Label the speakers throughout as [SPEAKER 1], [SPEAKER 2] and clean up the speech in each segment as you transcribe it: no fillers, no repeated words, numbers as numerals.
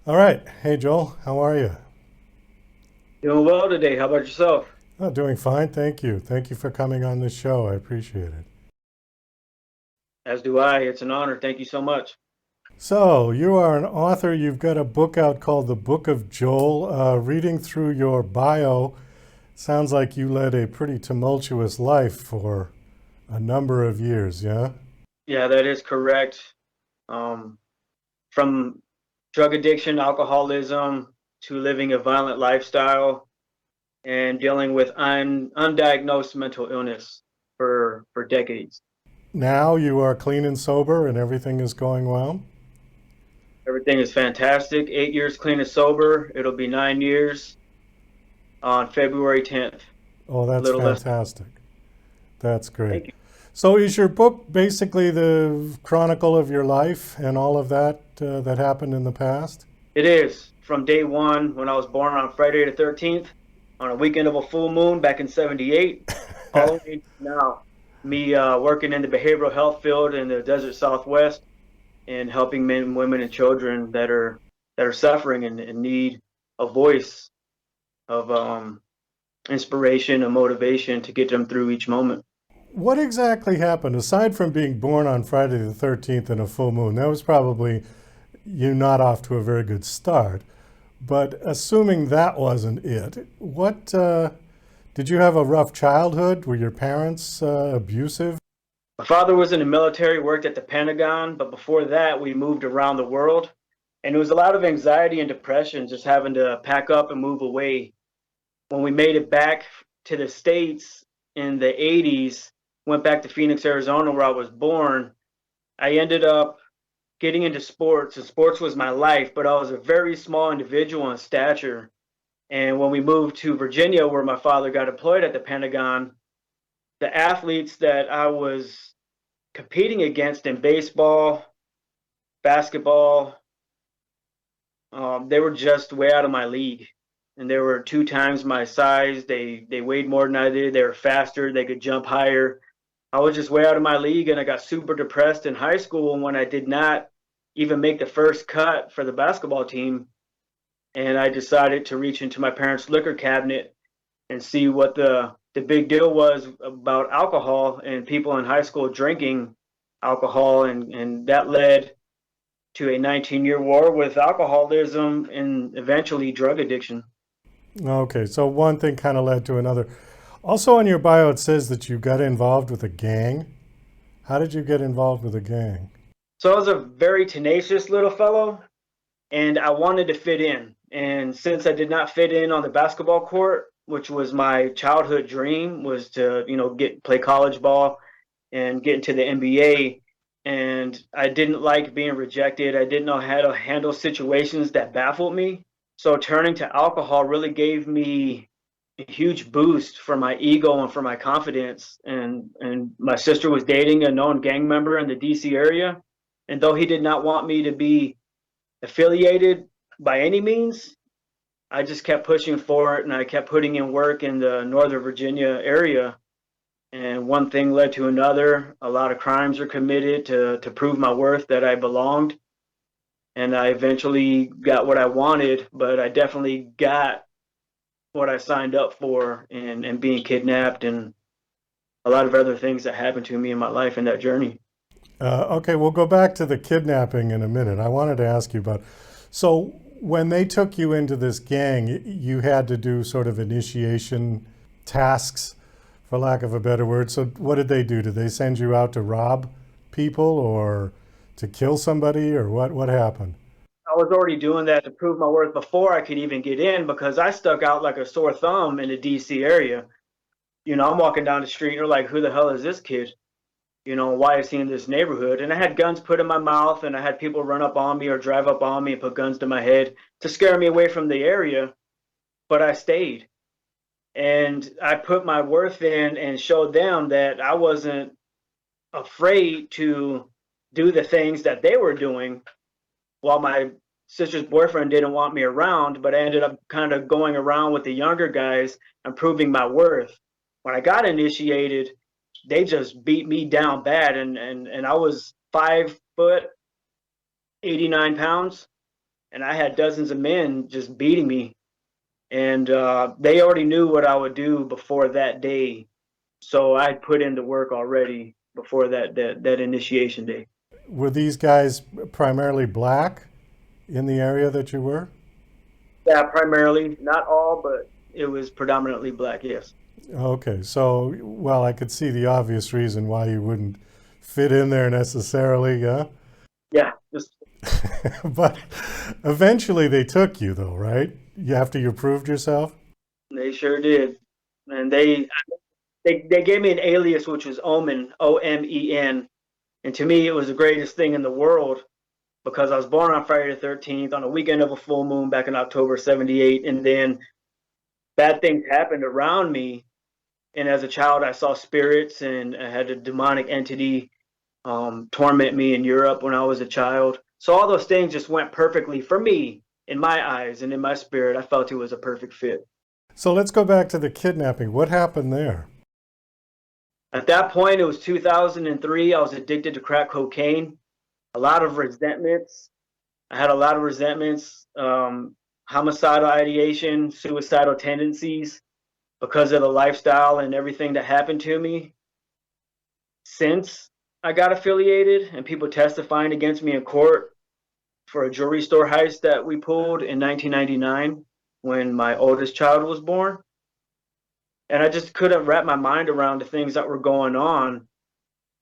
[SPEAKER 1] All right. Hey, Joel, how are you?
[SPEAKER 2] Doing well today. How about yourself?
[SPEAKER 1] Oh, doing fine, thank you. Thank you for coming on this show. I appreciate it.
[SPEAKER 2] As do I. It's an honor. Thank you so much.
[SPEAKER 1] So, you are an author. You've got a book out called The Book of Joel. Reading through your bio, sounds like you led a pretty tumultuous life for a number of years, yeah?
[SPEAKER 2] Yeah, that is correct. Um, from drug addiction, alcoholism, to living a violent lifestyle and dealing with undiagnosed mental illness for decades.
[SPEAKER 1] Now you are clean and sober and everything is going well?
[SPEAKER 2] Everything is fantastic. 8 years clean and sober. It'll be 9 years on February 10th.
[SPEAKER 1] Oh,
[SPEAKER 2] A
[SPEAKER 1] that's
[SPEAKER 2] little less.
[SPEAKER 1] fantastic. That's great.
[SPEAKER 2] Thank you.
[SPEAKER 1] So, is your book basically the chronicle of your life and all of that that happened in the past?
[SPEAKER 2] It is from day one when I was born on Friday the 13th on a weekend of a full moon back in 78, all the way to now. Me working in the behavioral health field in the desert Southwest and helping men, women, and children that are suffering and need a voice of inspiration and motivation to get them through each moment.
[SPEAKER 1] What exactly happened aside from being born on Friday the 13th in a full moon? That was probably you not off to a very good start. But assuming that wasn't it, what did you have a rough childhood? Were your parents abusive?
[SPEAKER 2] My father was in the military, worked at the Pentagon, but before that, we moved around the world. And it was a lot of anxiety and depression just having to pack up and move away. When we made it back to the States in the 80s, went back to Phoenix, Arizona, where I was born, I ended up getting into sports. And sports was my life, but I was a very small individual in stature. And when we moved to Virginia, where my father got employed at the Pentagon, the athletes that I was competing against in baseball, basketball, they were just way out of my league. And they were 2 times my size. They weighed more than I did. They were faster. They could jump higher. I was just way out of my league, and I got super depressed in high school when I did not even make the first cut for the basketball team. And I decided to reach into my parents' liquor cabinet and see what the big deal was about alcohol and people in high school drinking alcohol, and that led to a 19-year war with alcoholism and eventually drug addiction.
[SPEAKER 1] Okay, so one thing kind of led to another. Also, on your bio, it says that you got involved with a gang. How did you get involved with a gang?
[SPEAKER 2] So I was a very tenacious little fellow, and I wanted to fit in. And since I did not fit in on the basketball court, which was my childhood dream, was to get play college ball and get into the NBA. And I didn't like being rejected. I didn't know how to handle situations that baffled me. So turning to alcohol really gave me a huge boost for my ego and for my confidence. And my sister was dating a known gang member in the DC area. And though he did not want me to be affiliated by any means, I just kept pushing for it and I kept putting in work in the Northern Virginia area. And one thing led to another. A lot of crimes were committed to prove my worth that I belonged. And I eventually got what I wanted, but I definitely got what I signed up for and being kidnapped and a lot of other things that happened to me in my life in that journey.
[SPEAKER 1] Okay, we'll go back to the kidnapping in a minute. I wanted to ask you about. So, when they took you into this gang, you had to do sort of initiation tasks, for lack of a better word. So, what did they do? Did they send you out to rob people or to kill somebody, or what happened?
[SPEAKER 2] I was already doing that to prove my worth before I could even get in because I stuck out like a sore thumb in the DC area. I'm walking down the street and they're like, who the hell is this kid? Why is he in this neighborhood? And I had guns put in my mouth and I had people run up on me or drive up on me and put guns to my head to scare me away from the area. But I stayed and I put my worth in and showed them that I wasn't afraid to do the things that they were doing while my sister's boyfriend didn't want me around, but I ended up kind of going around with the younger guys and proving my worth. When I got initiated, they just beat me down bad, and I was 5 foot, 89 pounds, and I had dozens of men just beating me. And they already knew what I would do before that day. So I put in the work already before that initiation day.
[SPEAKER 1] Were these guys primarily black in the area that you were?
[SPEAKER 2] Yeah, primarily, not all, but it was predominantly black, yes.
[SPEAKER 1] Okay, so, well, I could see the obvious reason why you wouldn't fit in there necessarily, yeah?
[SPEAKER 2] Yeah, just
[SPEAKER 1] But eventually they took you, though, right? After you proved yourself?
[SPEAKER 2] they sure did. And they gave me an alias, which was Omen, Omen. And to me, it was the greatest thing in the world because I was born on Friday the 13th on a weekend of a full moon back in October 78. And then bad things happened around me. And as a child, I saw spirits and I had a demonic entity torment me in Europe when I was a child. So all those things just went perfectly for me in my eyes and in my spirit. I felt it was a perfect fit.
[SPEAKER 1] So let's go back to the kidnapping. What happened there?
[SPEAKER 2] At that point, it was 2003. I was addicted to crack cocaine. A lot of resentments. I had a lot of resentments, homicidal ideation, suicidal tendencies because of the lifestyle and everything that happened to me since I got affiliated and people testifying against me in court for a jewelry store heist that we pulled in 1999 when my oldest child was born. And I just couldn't wrap my mind around the things that were going on.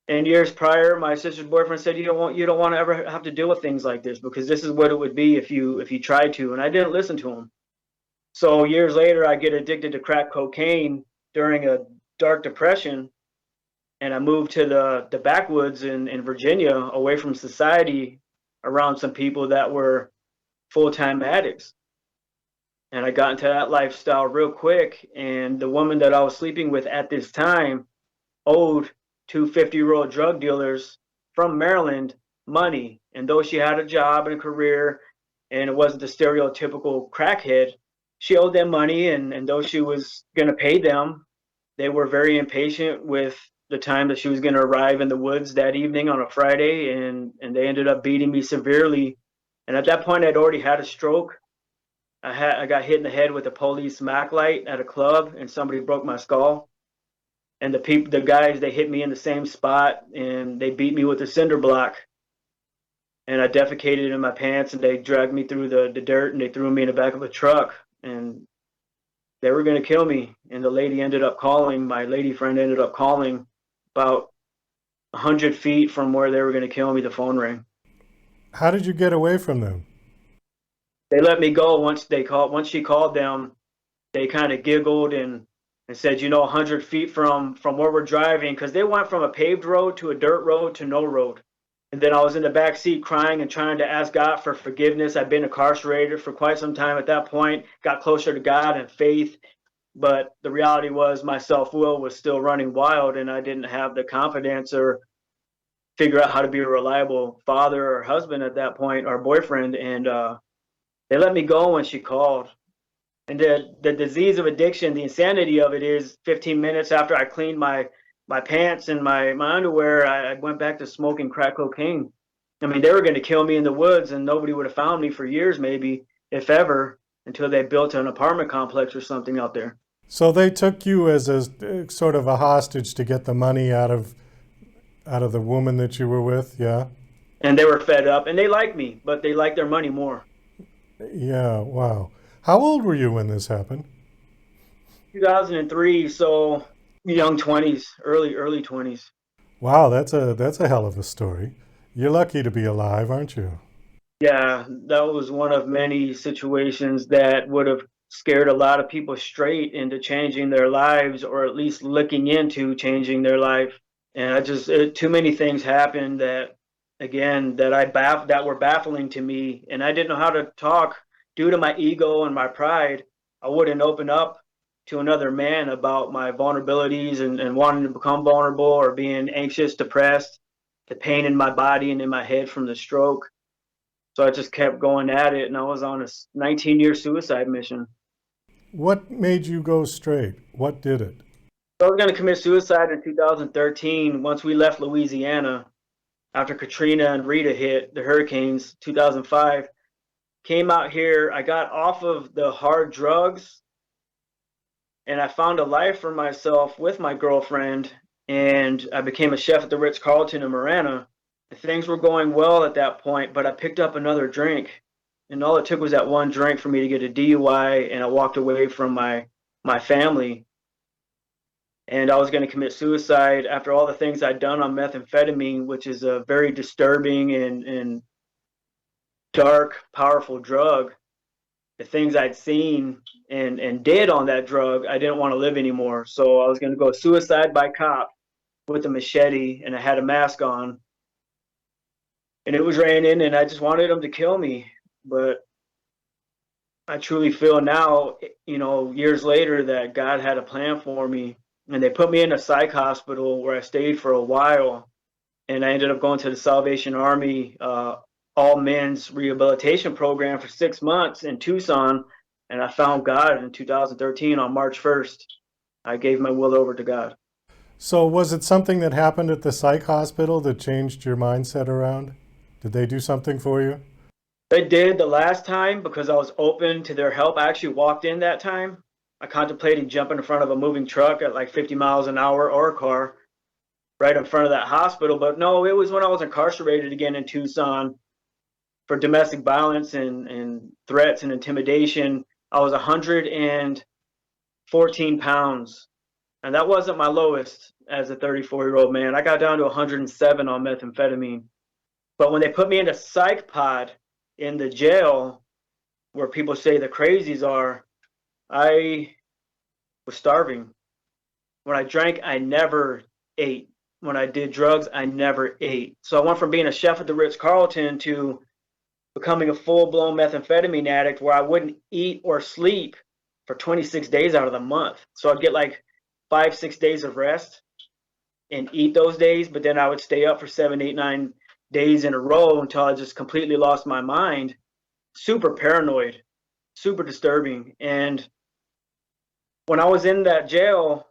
[SPEAKER 2] And years prior, my sister's boyfriend said, you don't want to ever have to deal with things like this because this is what it would be if you tried to." And I didn't listen to him. So years later, I get addicted to crack cocaine during a dark depression, and I moved to the backwoods in Virginia, away from society, around some people that were full-time addicts. And I got into that lifestyle real quick. And the woman that I was sleeping with at this time owed two 50-year-old drug dealers from Maryland money. And though she had a job and a career and it wasn't the stereotypical crackhead, she owed them money. And though she was going to pay them, they were very impatient with the time that she was going to arrive in the woods that evening on a Friday. And they ended up beating me severely. And at that point, I'd already had a stroke. I got hit in the head with a police Mac light at a club, and somebody broke my skull. And the guys, they hit me in the same spot, and they beat me with a cinder block. And I defecated in my pants, and they dragged me through the dirt, and they threw me in the back of a truck, and they were going to kill me. And the lady ended up calling. My lady friend ended up calling about 100 feet from where they were going to kill me. The phone rang.
[SPEAKER 1] How did you get away from them?
[SPEAKER 2] They let me go once she called them. They kind of giggled and said, 100 feet from where we're driving, because they went from a paved road to a dirt road to no road. And then I was in the back seat crying and trying to ask God for forgiveness. I'd been incarcerated for quite some time at that point, got closer to God and faith. But the reality was my self-will was still running wild, and I didn't have the confidence or figure out how to be a reliable father or husband at that point, or boyfriend. And they let me go when she called. And the disease of addiction, the insanity of it is 15 minutes after I cleaned my pants and my underwear, I went back to smoking crack cocaine. I mean, they were going to kill me in the woods and nobody would have found me for years, maybe, if ever, until they built an apartment complex or something out there.
[SPEAKER 1] So they took you as a sort of a hostage to get the money out of the woman that you were with, yeah?
[SPEAKER 2] And they were fed up, and they liked me, but they liked their money more.
[SPEAKER 1] Yeah, wow. How old were you when this happened?
[SPEAKER 2] 2003, so young 20s, early 20s.
[SPEAKER 1] Wow, that's a hell of a story. You're lucky to be alive, aren't you?
[SPEAKER 2] Yeah, that was one of many situations that would have scared a lot of people straight into changing their lives, or at least looking into changing their life. And too many things happened that, again, that were baffling to me, and I didn't know how to talk due to my ego and my pride. I wouldn't open up to another man about my vulnerabilities and wanting to become vulnerable, or being anxious, depressed, the pain in my body and in my head from the stroke. So I just kept going at it, and I was on a 19-year suicide mission.
[SPEAKER 1] What made you go straight? What did it?
[SPEAKER 2] So I was going to commit suicide in 2013 once we left Louisiana after Katrina and Rita hit, the hurricanes, 2005. came out here. I got off of the hard drugs and I found a life for myself with my girlfriend. And I became a chef at the Ritz Carlton in Marana. Things were going well at that point, but I picked up another drink. And all it took was that one drink for me to get a DUI, and I walked away from my family. And I was going to commit suicide after all the things I'd done on methamphetamine, which is a very disturbing and dark, powerful drug. The things I'd seen and did on that drug, I didn't want to live anymore. So I was going to go suicide by cop with a machete, and I had a mask on. And it was raining, and I just wanted them to kill me. But I truly feel now, years later, that God had a plan for me. And they put me in a psych hospital where I stayed for a while. And I ended up going to the Salvation Army all men's rehabilitation program for 6 months in Tucson. And I found God in 2013 on March 1st. I gave my will over to God.
[SPEAKER 1] So was it something that happened at the psych hospital that changed your mindset around? Did they do something for you?
[SPEAKER 2] They did the last time because I was open to their help. I actually walked in that time. I contemplated jumping in front of a moving truck at like 50 miles an hour or a car right in front of that hospital. But no, it was when I was incarcerated again in Tucson for domestic violence and threats and intimidation. I was 114 pounds. And that wasn't my lowest as a 34-year-old man. I got down to 107 on methamphetamine. But when they put me in a psych pod in the jail where people say the crazies are, I was starving. When I drank, I never ate. When I did drugs, I never ate. So I went from being a chef at the Ritz Carlton to becoming a full-blown methamphetamine addict where I wouldn't eat or sleep for 26 days out of the month. So I'd get like 5-6 days of rest and eat those days, but then I would stay up for 7, 8, 9 days in a row until I just completely lost my mind. Super paranoid, super disturbing. And when I was in that jail,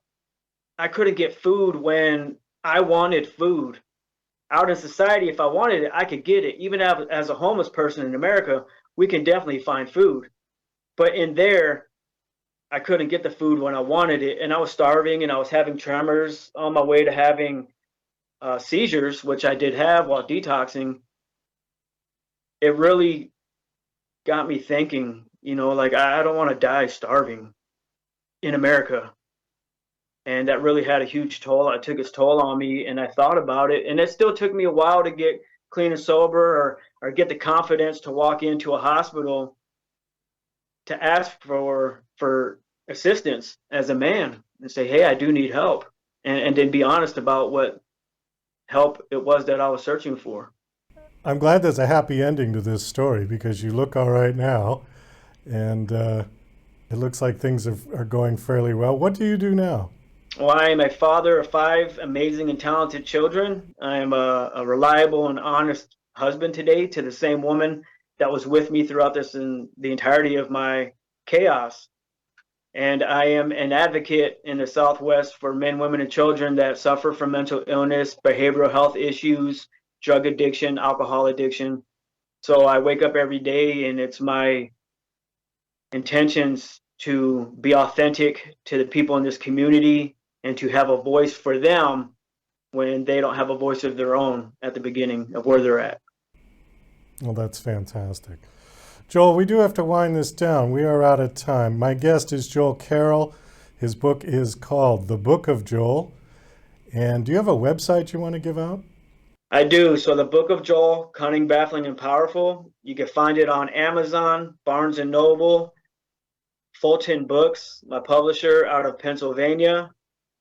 [SPEAKER 2] I couldn't get food when I wanted food. Out in society, if I wanted it, I could get it. Even as a homeless person in America, we can definitely find food. But in there, I couldn't get the food when I wanted it. And I was starving and I was having tremors on my way to having seizures, which I did have while detoxing. It really got me thinking, like I don't want to die starving in America. And that really had a huge toll. It took its toll on me, and I thought about it. And it still took me a while to get clean and sober or get the confidence to walk into a hospital to ask for assistance as a man and say, hey, I do need help. And then be honest about what help it was that I was searching for.
[SPEAKER 1] I'm glad there's a happy ending to this story because you look all right now, and it looks like things are going fairly well. What do you do now?
[SPEAKER 2] Well, I am a father of 5 amazing and talented children. I am a reliable and honest husband today to the same woman that was with me throughout this and the entirety of my chaos. And I am an advocate in the Southwest for men, women, and children that suffer from mental illness, behavioral health issues, drug addiction, alcohol addiction. So I wake up every day and it's my intentions to be authentic to the people in this community and to have a voice for them when they don't have a voice of their own at the beginning of where they're at.
[SPEAKER 1] Well, that's fantastic. Joel, we do have to wind this down. We are out of time. My guest is Joel Carroll. His book is called The Book of Joel. And do you have a website you want to give out?
[SPEAKER 2] I do. So the Book of Joel, Cunning, Baffling and Powerful, you can find it on Amazon, Barnes and Noble, Fulton Books, my publisher out of Pennsylvania,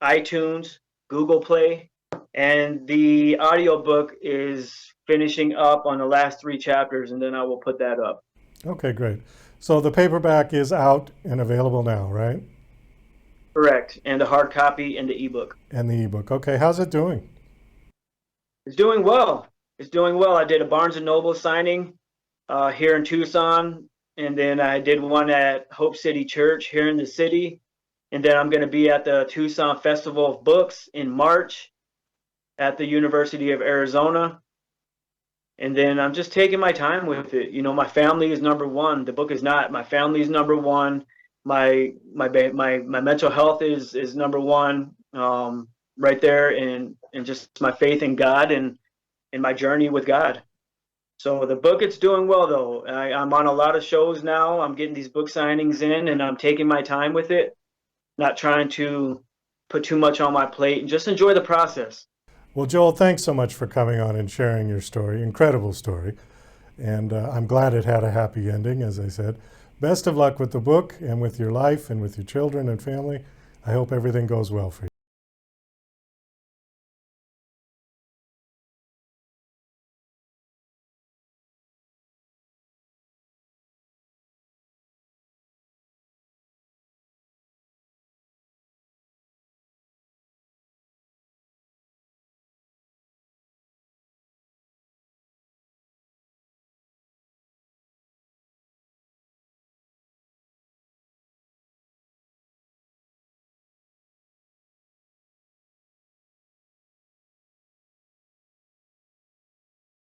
[SPEAKER 2] iTunes, Google Play, and the audiobook is finishing up on the last 3 chapters, and then I will put that up.
[SPEAKER 1] Okay, great. So the paperback is out and available now, right?
[SPEAKER 2] Correct. And the hard copy and the ebook.
[SPEAKER 1] And the ebook. Okay, how's it doing?
[SPEAKER 2] It's doing well. It's doing well. I did a Barnes and Noble signing here in Tucson, and then I did one at Hope City Church here in the city. And then I'm going to be at the Tucson Festival of Books in March at the University of Arizona. And then I'm just taking my time with it. You know, my family is number one. The book is not. My family is number one. My mental health is number one, right there, and just my faith in God and my journey with God. So the book, it's doing well though. I'm on a lot of shows now. I'm getting these book signings in, and I'm taking my time with it, not trying to put too much on my plate, and just enjoy the process.
[SPEAKER 1] Well, Joel, thanks so much for coming on and sharing your story. Incredible story. And I'm glad it had a happy ending, as I said. Best of luck with the book and with your life and with your children and family. I hope everything goes well for you.